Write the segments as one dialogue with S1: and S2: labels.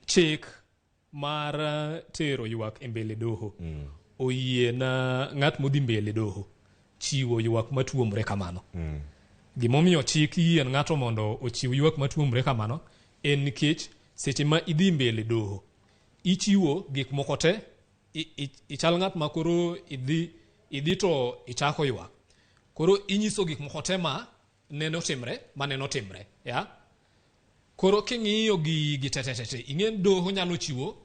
S1: chik mar tero ywak e mbele doho oyie na ng'at modhi mbele doho chiwo ywak matuomre kamano. Gimomiyo chik yien ng'ato mondo ochiw ywak matuomre kamano en nikech seche ma idhi mbele doho ichiwo gik moko te ichal ng'at ma koro idhi to ichako ywak koro inyiso gik moko te ma neno timre ya koro king'iyo gi tetetete ing'en doho nyalo chiwo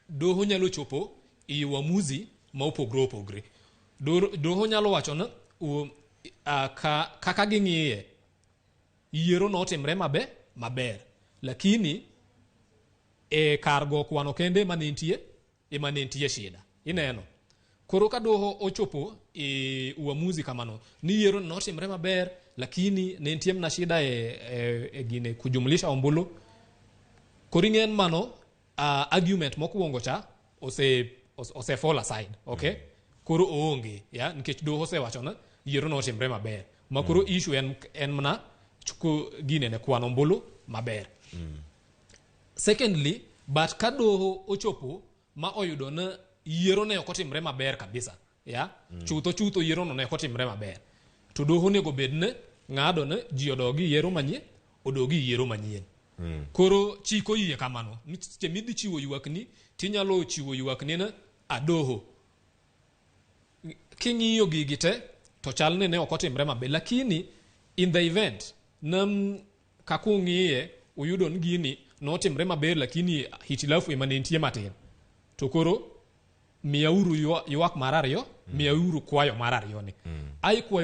S1: doho nyalo chopo i uamuzi ma opogore. Doho nyalo wacho na kaka ging'iye yiero notimre maber lakini kar go kwano kende ema ne nitie shida ineno. Koro ka doho ochopo uamuzi kamano ni yiero notimre maber lakini ne nitie na shida gine kujumlisha ombulu koro ing'en mano argument mokwongo cha ose fall aside, okay? Koro oonge ya nikech doho osewacho na yiero notimre maber ma koro issue en mana chuko gine ne kwano ombulu maber. Secondly, but ka doho ochopo ma oyudo na yiero ne ok otimre maber kabisa ya chutho yiero no ne ok otimre maber to doho nego bedne ng'ado ne ji odogi yiero manyien odogi yiero manyien. Koro chiko yie kamano niche midhi chiwo ywak ni tinyalo chiwo ywak ni na doho king'iyo gigi te to chal ne ok otimre maber lakini in the event nam kakung'iye uyudo ni gini notimre maber lakini hitilafu ema ne nitie matin to koro miyauru ywak mar ariyo miyauru kwayo mar ariyo ni ai kwayo